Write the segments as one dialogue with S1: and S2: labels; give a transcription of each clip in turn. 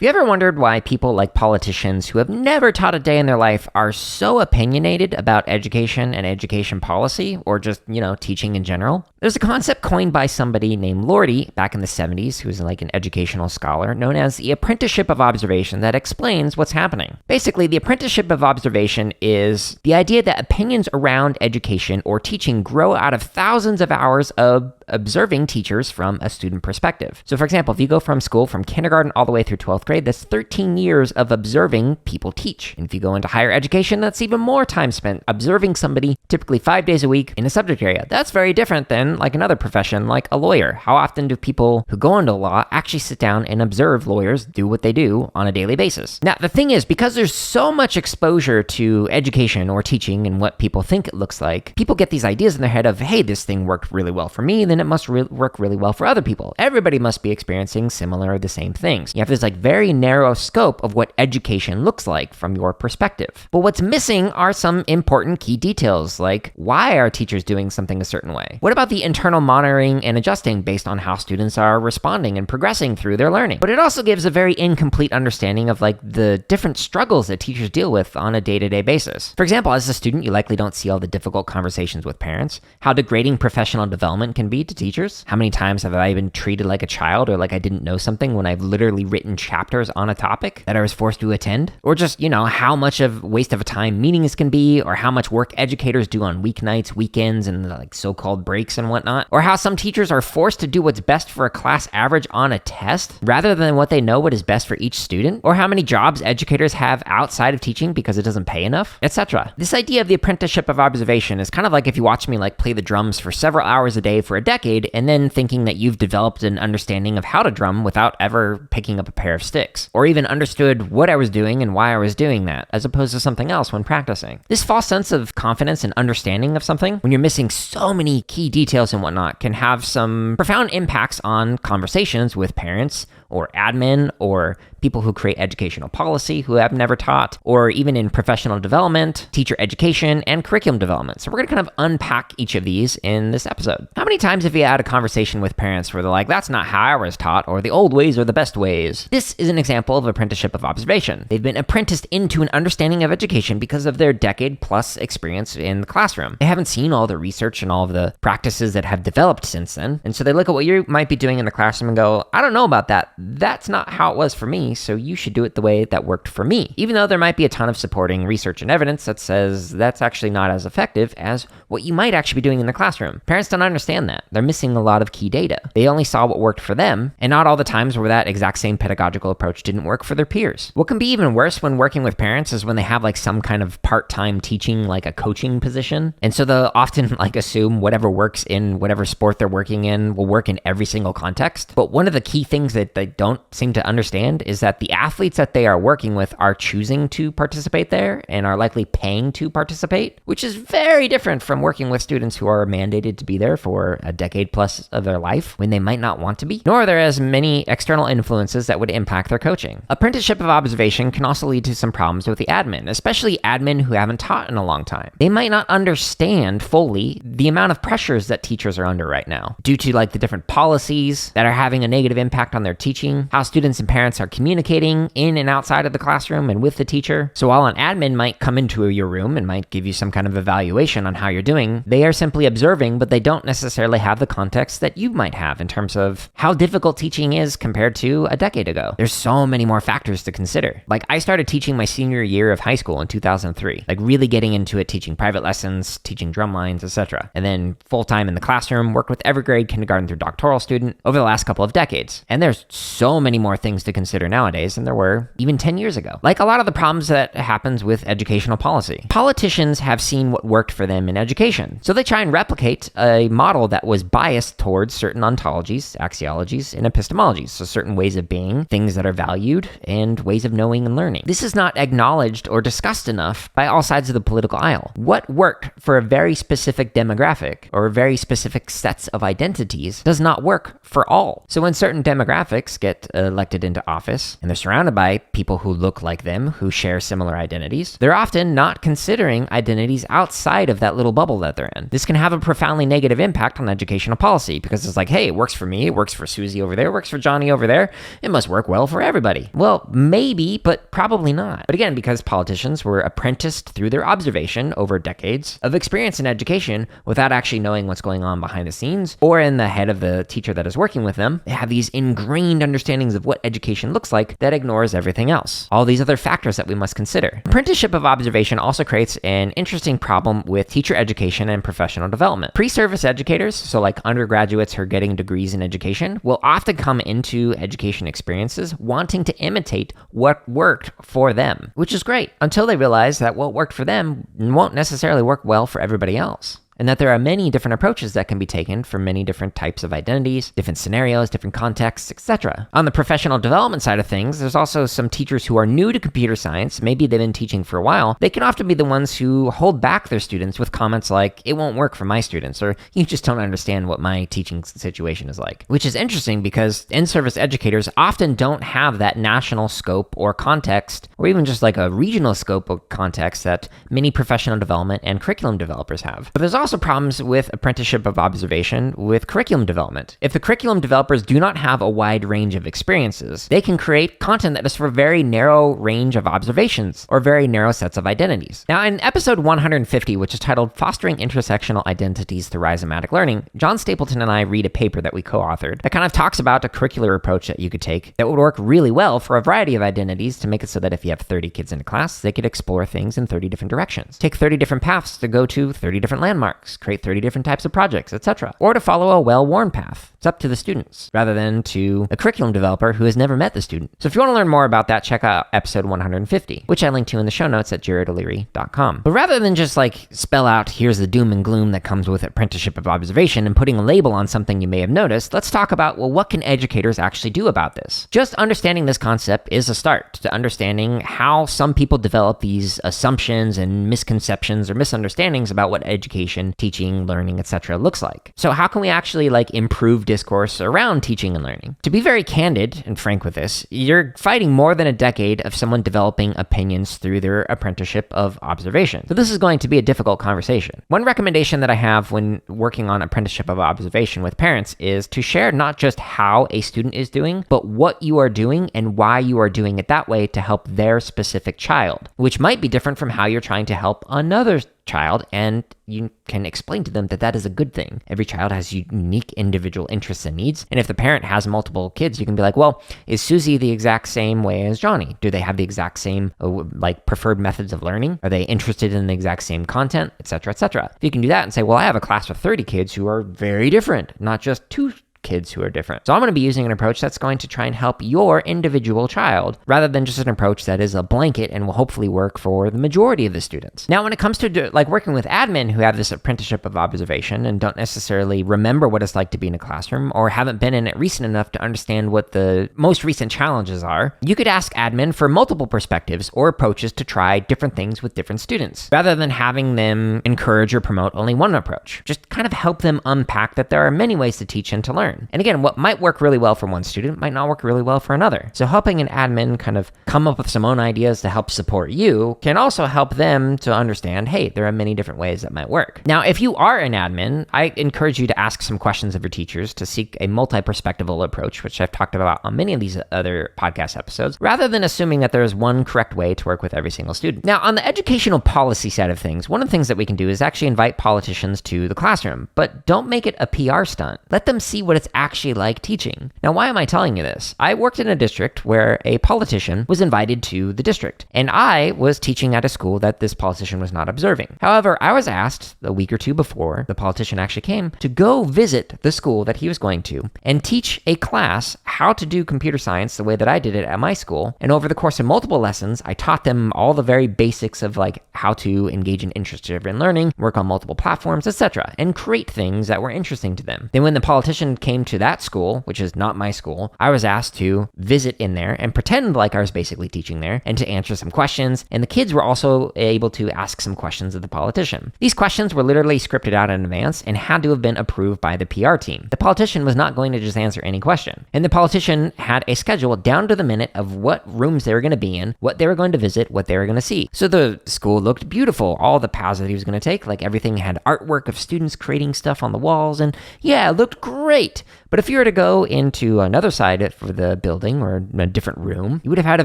S1: Have you ever wondered why people like politicians who have never taught a day in their life are so opinionated about education and education policy, or just, teaching in general? There's a concept coined by somebody named Lordy back in the 70s, who's like an educational scholar, known as the Apprenticeship of Observation, that explains what's happening. Basically, the Apprenticeship of Observation is the idea that opinions around education or teaching grow out of thousands of hours of observing teachers from a student perspective. So for example, if you go from school from kindergarten all the way through 12th grade, that's 13 years of observing people teach. And if you go into higher education, that's even more time spent observing somebody, typically 5 days a week in a subject area. That's very different than like another profession, like a lawyer. How often do people who go into law actually sit down and observe lawyers do what they do on a daily basis? Now, the thing is, because there's so much exposure to education or teaching and what people think it looks like, people get these ideas in their head of, hey, this thing worked really well for me, then it must work really well for other people. Everybody must be experiencing similar or the same things. You have this like very narrow scope of what education looks like from your perspective. But what's missing are some important key details, like why are teachers doing something a certain way? What about the internal monitoring and adjusting based on how students are responding and progressing through their learning? But it also gives a very incomplete understanding of like the different struggles that teachers deal with on a day-to-day basis. For example, as a student, you likely don't see all the difficult conversations with parents, how degrading professional development can be to teachers. How many times have I been treated like a child or like I didn't know something when I've literally written chapters on a topic that I was forced to attend? Or just, how much of waste of a time meetings can be, or how much work educators do on weeknights, weekends, and like so-called breaks and whatnot. Or how some teachers are forced to do what's best for a class average on a test rather than what they know what is best for each student. Or how many jobs educators have outside of teaching because it doesn't pay enough, etc. This idea of the apprenticeship of observation is kind of like if you watch me like play the drums for several hours a day for a decade and then thinking that you've developed an understanding of how to drum without ever picking up a pair of sticks, or even understood what I was doing and why I was doing that, as opposed to something else when practicing. This false sense of confidence and understanding of something, when you're missing so many key details and whatnot, can have some profound impacts on conversations with parents, or admin, or people who create educational policy who have never taught, or even in professional development, teacher education, and curriculum development. So we're gonna kind of unpack each of these in this episode. How many times have you had a conversation with parents where they're like, that's not how I was taught, or the old ways are the best ways? This is an example of apprenticeship of observation. They've been apprenticed into an understanding of education because of their decade-plus experience in the classroom. They haven't seen all the research and all of the practices that have developed since then, and so they look at what you might be doing in the classroom and go, I don't know about that. That's not how it was for me, so you should do it the way that worked for me. Even though there might be a ton of supporting research and evidence that says that's actually not as effective as what you might actually be doing in the classroom. Parents don't understand that. They're missing a lot of key data. They only saw what worked for them, and not all the times where that exact same pedagogical approach didn't work for their peers. What can be even worse when working with parents is when they have like some kind of part-time teaching, like a coaching position. And so they'll often like assume whatever works in whatever sport they're working in will work in every single context. But one of the key things that they don't seem to understand is that the athletes that they are working with are choosing to participate there and are likely paying to participate, which is very different from working with students who are mandated to be there for a decade plus of their life when they might not want to be, nor are there as many external influences that would impact their coaching. Apprenticeship of observation can also lead to some problems with the admin, especially admin who haven't taught in a long time. They might not understand fully the amount of pressures that teachers are under right now due to like the different policies that are having a negative impact on their teaching, how students and parents are communicating in and outside of the classroom and with the teacher. So while an admin might come into your room and might give you some kind of evaluation on how you're doing, they are simply observing, but they don't necessarily have the context that you might have in terms of how difficult teaching is compared to a decade ago. There's so many more factors to consider. Like I started teaching my senior year of high school in 2003, like really getting into it, teaching private lessons, teaching drum lines, etc. And then full-time in the classroom, worked with every grade, kindergarten through doctoral student over the last couple of decades. And there's so many more things to consider nowadays than there were even 10 years ago. Like a lot of the problems that happens with educational policy. Politicians have seen what worked for them in education. So they try and replicate a model that was biased towards certain ontologies, axiologies, and epistemologies. So certain ways of being, things that are valued, and ways of knowing and learning. This is not acknowledged or discussed enough by all sides of the political aisle. What worked for a very specific demographic or very specific sets of identities does not work for all. So in certain demographics, get elected into office and they're surrounded by people who look like them, who share similar identities, they're often not considering identities outside of that little bubble that they're in. This can have a profoundly negative impact on educational policy because it's like, hey, it works for me, it works for Susie over there, it works for Johnny over there, it must work well for everybody. Well, maybe, but probably not. But again, because politicians were apprenticed through their observation over decades of experience in education without actually knowing what's going on behind the scenes or in the head of the teacher that is working with them, they have these ingrained understandings of what education looks like that ignores everything else. All these other factors that we must consider. Apprenticeship of observation also creates an interesting problem with teacher education and professional development. Pre-service educators, so like undergraduates who are getting degrees in education, will often come into education experiences wanting to imitate what worked for them, which is great, until they realize that what worked for them won't necessarily work well for everybody else. And that there are many different approaches that can be taken for many different types of identities, different scenarios, different contexts, etc. On the professional development side of things, there's also some teachers who are new to computer science, maybe they've been teaching for a while. They can often be the ones who hold back their students with comments like, it won't work for my students, or you just don't understand what my teaching situation is like. Which is interesting because in-service educators often don't have that national scope or context, or even just like a regional scope or context that many professional development and curriculum developers have. But there's also problems with apprenticeship of observation with curriculum development. If the curriculum developers do not have a wide range of experiences, they can create content that is for a very narrow range of observations or very narrow sets of identities. Now, in episode 150, which is titled Fostering Intersectional Identities Through Rhizomatic Learning, John Stapleton and I read a paper that we co-authored that kind of talks about a curricular approach that you could take that would work really well for a variety of identities to make it so that if you have 30 kids in a class, they could explore things in 30 different directions. Take 30 different paths to go to 30 different landmarks, create 30 different types of projects, etc. Or to follow a well-worn path. It's up to the students, rather than to a curriculum developer who has never met the student. So if you want to learn more about that, check out episode 150, which I link to in the show notes at jaredoleary.com. But rather than just like spell out, here's the doom and gloom that comes with apprenticeship of observation and putting a label on something you may have noticed, let's talk about, well, what can educators actually do about this? Just understanding this concept is a start to understanding how some people develop these assumptions and misconceptions or misunderstandings about what education, teaching, learning, etc. looks like. So how can we actually like improve discourse around teaching and learning? To be very candid and frank with this, you're fighting more than a decade of someone developing opinions through their apprenticeship of observation. So this is going to be a difficult conversation. One recommendation that I have when working on apprenticeship of observation with parents is to share not just how a student is doing, but what you are doing and why you are doing it that way to help their specific child, which might be different from how you're trying to help another child, and you can explain to them that that is a good thing. Every child has unique individual interests and needs, and if the parent has multiple kids, you can be like, well, is Susie the exact same way as Johnny? Do they have the exact same like preferred methods of learning? Are they interested in the exact same content, etc., etc.? You can do that and say, well, I have a class with 30 kids who are very different, not just two kids who are different. So I'm going to be using an approach that's going to try and help your individual child rather than just an approach that is a blanket and will hopefully work for the majority of the students. Now, when it comes to like working with admin who have this apprenticeship of observation and don't necessarily remember what it's like to be in a classroom or haven't been in it recent enough to understand what the most recent challenges are, you could ask admin for multiple perspectives or approaches to try different things with different students rather than having them encourage or promote only one approach. Just kind of help them unpack that there are many ways to teach and to learn. And again, what might work really well for one student might not work really well for another. So helping an admin kind of come up with some own ideas to help support you can also help them to understand, hey, there are many different ways that might work. Now, if you are an admin, I encourage you to ask some questions of your teachers to seek a multi-perspectival approach, which I've talked about on many of these other podcast episodes, rather than assuming that there is one correct way to work with every single student. Now, on the educational policy side of things, one of the things that we can do is actually invite politicians to the classroom, but don't make it a PR stunt. Let them see what it's actually like teaching. Now, why am I telling you this? I worked in a district where a politician was invited to the district, and I was teaching at a school that this politician was not observing. However, I was asked a week or two before the politician actually came to go visit the school that he was going to and teach a class how to do computer science the way that I did it at my school. And over the course of multiple lessons, I taught them all the very basics of like how to engage in interest-driven learning, work on multiple platforms, etc., and create things that were interesting to them. Then when the politician came to that school, which is not my school, I was asked to visit in there and pretend like I was basically teaching there and to answer some questions. And the kids were also able to ask some questions of the politician. These questions were literally scripted out in advance and had to have been approved by the PR team. The politician was not going to just answer any question. And the politician had a schedule down to the minute of what rooms they were going to be in, what they were going to visit, what they were going to see. So the school looked beautiful. All the paths that he was going to take, like everything had artwork of students creating stuff on the walls, and yeah, it looked great. But if you were to go into another side for the building or a different room, you would have had a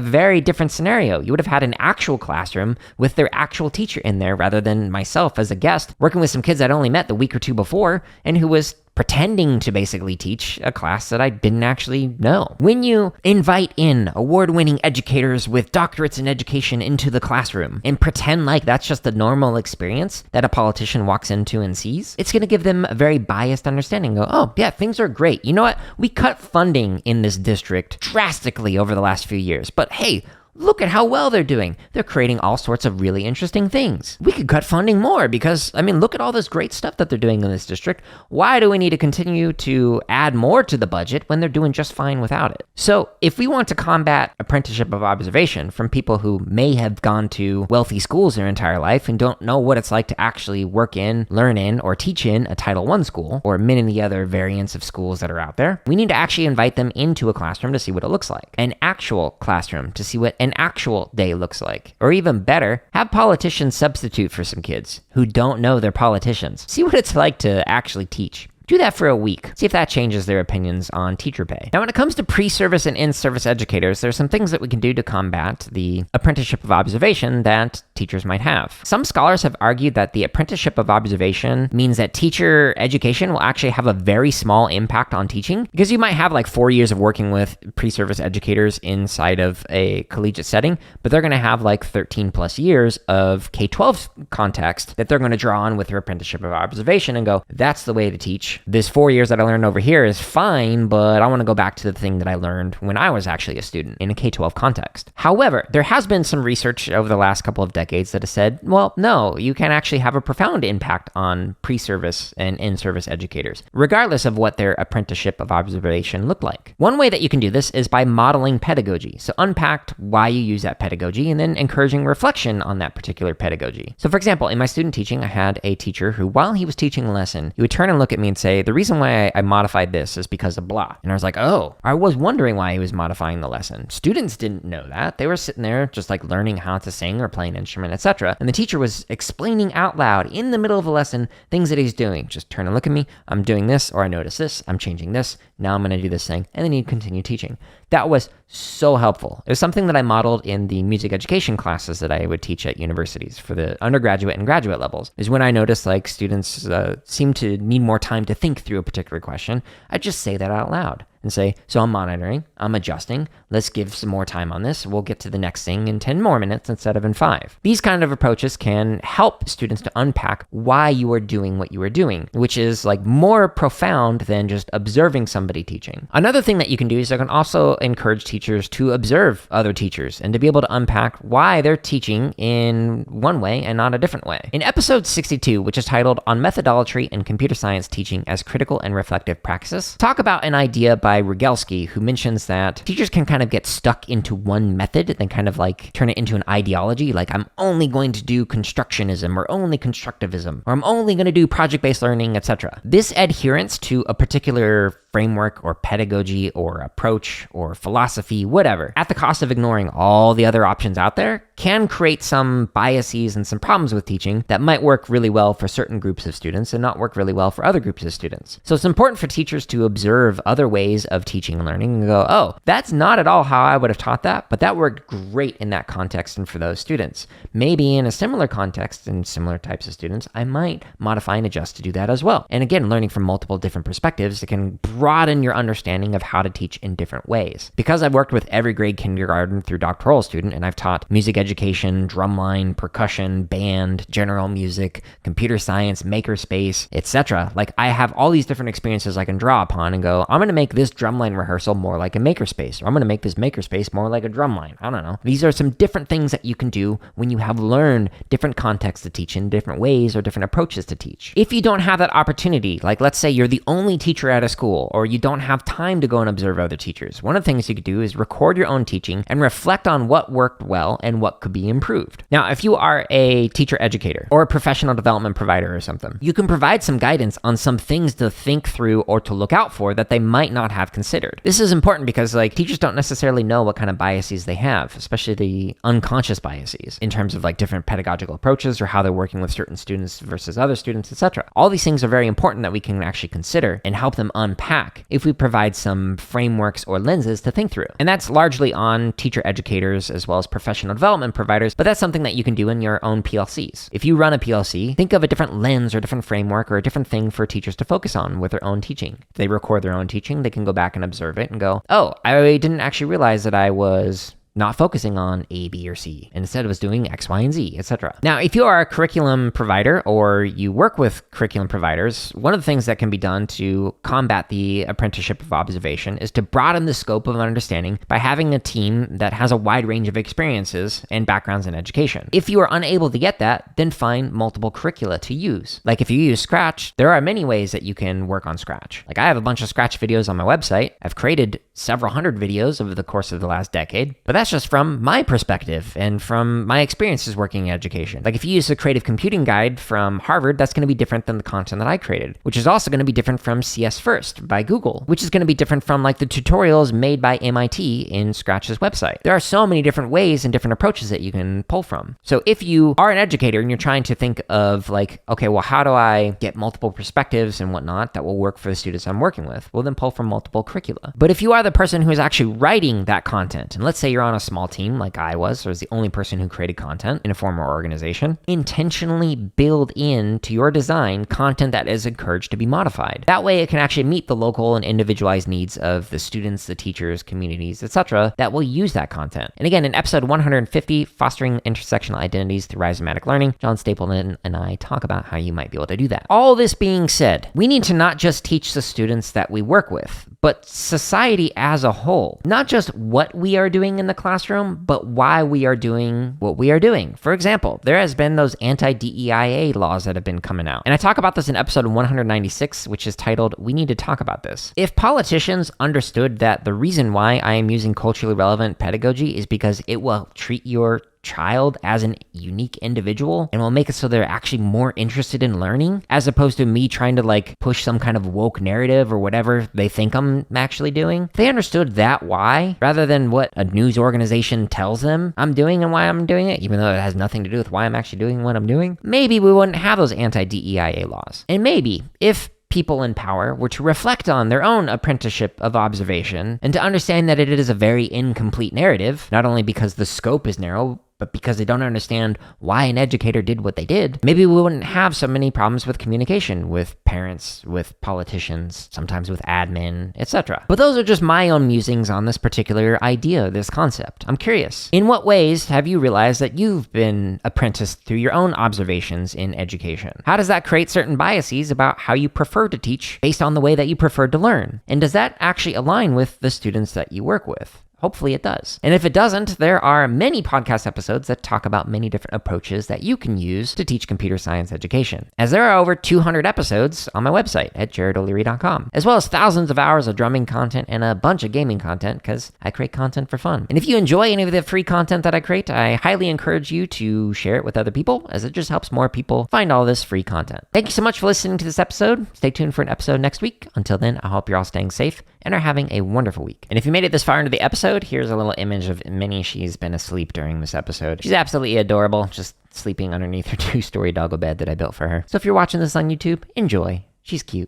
S1: very different scenario. You would have had an actual classroom with their actual teacher in there rather than myself as a guest working with some kids I'd only met the week or two before and who was pretending to basically teach a class that I didn't actually know. When you invite in award-winning educators with doctorates in education into the classroom and pretend like that's just the normal experience that a politician walks into and sees, it's going to give them a very biased understanding. Go, oh, yeah, things are great. You know what? We cut funding in this district drastically over the last few years, but hey, look at how well they're doing. They're creating all sorts of really interesting things. We could cut funding more because, look at all this great stuff that they're doing in this district. Why do we need to continue to add more to the budget when they're doing just fine without it? So if we want to combat apprenticeship of observation from people who may have gone to wealthy schools their entire life and don't know what it's like to actually work in, learn in, or teach in a Title I school or many other variants of schools that are out there, we need to actually invite them into a classroom to see what it looks like. An actual classroom to see what an actual day looks like. Or even better, have politicians substitute for some kids who don't know they're politicians. See what it's like to actually teach. Do that for a week. See if that changes their opinions on teacher pay. Now, when it comes to pre-service and in-service educators, there's some things that we can do to combat the apprenticeship of observation that teachers might have. Some scholars have argued that the apprenticeship of observation means that teacher education will actually have a very small impact on teaching because you might have like 4 years of working with pre-service educators inside of a collegiate setting, but they're going to have like 13 plus years of K-12 context that they're going to draw on with their apprenticeship of observation and go, that's the way to teach. This 4 years that I learned over here is fine, but I want to go back to the thing that I learned when I was actually a student in a K-12 context. However, there has been some research over the last couple of decades that has said, well, no, you can actually have a profound impact on pre-service and in-service educators, regardless of what their apprenticeship of observation looked like. One way that you can do this is by modeling pedagogy. So unpack why you use that pedagogy and then encouraging reflection on that particular pedagogy. So for example, in my student teaching, I had a teacher who, while he was teaching a lesson, he would turn and look at me and say, the reason why I modified this is because of blah. And I was like, oh, I was wondering why he was modifying the lesson. Students didn't know that. They were sitting there just like learning how to sing or play an instrument, etc. And the teacher was explaining out loud in the middle of a lesson things that he's doing. Just turn and look at me. I'm doing this, or I notice this. I'm changing this. Now I'm going to do this thing. And then he'd continue teaching. That was so helpful. It was something that I modeled in the music education classes that I would teach at universities for the undergraduate and graduate levels. Is when I noticed like students seem to need more time to think through a particular question, I'd just say that out loud and say, so I'm monitoring, I'm adjusting, let's give some more time on this, we'll get to the next thing in 10 more minutes instead of in 5. These kind of approaches can help students to unpack why you are doing what you are doing, which is like more profound than just observing somebody teaching. Another thing that you can do is you can also encourage teachers to observe other teachers and to be able to unpack why they're teaching in one way and not a different way. In episode 62, which is titled On Methodology and Computer Science Teaching as Critical and Reflective Practices, talk about an idea by Rogalski, who mentions that teachers can kind of get stuck into one method and then kind of like turn it into an ideology, like I'm only going to do constructionism or only constructivism, or I'm only going to do project-based learning, etc. This adherence to a particular framework or pedagogy or approach or philosophy, whatever, at the cost of ignoring all the other options out there, can create some biases and some problems with teaching that might work really well for certain groups of students and not work really well for other groups of students. So it's important for teachers to observe other ways of teaching and learning and go, oh, that's not at all how I would have taught that, but that worked great in that context and for those students. Maybe in a similar context and similar types of students, I might modify and adjust to do that as well. And again, learning from multiple different perspectives, it can broaden your understanding of how to teach in different ways. Because I've worked with every grade kindergarten through doctoral student, and I've taught music education, drumline, percussion, band, general music, computer science, makerspace, etc. Like I have all these different experiences I can draw upon and go, I'm going to make this drumline rehearsal more like a makerspace, or I'm going to make this makerspace more like a drumline. I don't know. These are some different things that you can do when you have learned different contexts to teach in, different ways or different approaches to teach. If you don't have that opportunity, like let's say you're the only teacher at a school, or you don't have time to go and observe other teachers, one of the things you could do is record your own teaching and reflect on what worked well and what could be improved. Now, if you are a teacher educator or a professional development provider or something, you can provide some guidance on some things to think through or to look out for that they might not have considered. This is important because like teachers don't necessarily know what kind of biases they have, especially the unconscious biases in terms of like different pedagogical approaches or how they're working with certain students versus other students, etc. All these things are very important that we can actually consider and help them unpack if we provide some frameworks or lenses to think through. And that's largely on teacher educators as well as professional development providers, but that's something that you can do in your own PLCs. If you run a PLC, think of a different lens or different framework or a different thing for teachers to focus on with their own teaching. If they record their own teaching, they can go back and observe it and go, oh, I didn't actually realize that I was not focusing on A, B, or C, and instead it was doing X, Y, and Z, etc. Now, if you are a curriculum provider or you work with curriculum providers, one of the things that can be done to combat the apprenticeship of observation is to broaden the scope of understanding by having a team that has a wide range of experiences and backgrounds in education. If you are unable to get that, then find multiple curricula to use. Like if you use Scratch, there are many ways that you can work on Scratch. Like I have a bunch of Scratch videos on my website. I've created several hundred videos over the course of the last decade, but that's just from my perspective and from my experiences working in education. Like if you use the Creative Computing Guide from Harvard, that's going to be different than the content that I created, which is also going to be different from CS First by Google, which is going to be different from like the tutorials made by MIT in Scratch's website. There are so many different ways and different approaches that you can pull from. So if you are an educator and you're trying to think of like, okay, well, how do I get multiple perspectives and whatnot that will work for the students I'm working with? Well, then pull from multiple curricula. But if you are the person who is actually writing that content, and let's say you're on a small team like I was the only person who created content in a former organization, intentionally build into your design content that is encouraged to be modified. That way it can actually meet the local and individualized needs of the students, the teachers, communities, etc. that will use that content. And again, in episode 150, Fostering Intersectional Identities Through Rhizomatic Learning, John Stapleton and I talk about how you might be able to do that. All this being said, we need to not just teach the students that we work with, but society as a whole. Not just what we are doing in the classroom, but why we are doing what we are doing. For example, there has been those anti-DEIA laws that have been coming out. And I talk about this in episode 196, which is titled, We Need to Talk About This. If politicians understood that the reason why I am using culturally relevant pedagogy is because it will treat your child as an unique individual and will make it so they're actually more interested in learning, as opposed to me trying to like push some kind of woke narrative or whatever they think I'm actually doing. If they understood that why, rather than what a news organization tells them I'm doing and why I'm doing it, even though it has nothing to do with why I'm actually doing what I'm doing, maybe we wouldn't have those anti-DEIA laws. And maybe if people in power were to reflect on their own apprenticeship of observation and to understand that it is a very incomplete narrative, not only because the scope is narrow, but because they don't understand why an educator did what they did, maybe we wouldn't have so many problems with communication with parents, with politicians, sometimes with admin, etc. But those are just my own musings on this particular idea, this concept. I'm curious, in what ways have you realized that you've been apprenticed through your own observations in education? How does that create certain biases about how you prefer to teach based on the way that you prefer to learn? And does that actually align with the students that you work with? Hopefully it does. And if it doesn't, there are many podcast episodes that talk about many different approaches that you can use to teach computer science education, as there are over 200 episodes on my website at jaredoleary.com, as well as thousands of hours of drumming content and a bunch of gaming content, because I create content for fun. And if you enjoy any of the free content that I create, I highly encourage you to share it with other people, as it just helps more people find all this free content. Thank you so much for listening to this episode. Stay tuned for an episode next week. Until then, I hope you're all staying safe and are having a wonderful week. And if you made it this far into the episode, here's a little image of Minnie. She's been asleep during this episode. She's absolutely adorable, just sleeping underneath her 2-story doggo bed that I built for her. So if you're watching this on YouTube, enjoy. She's cute.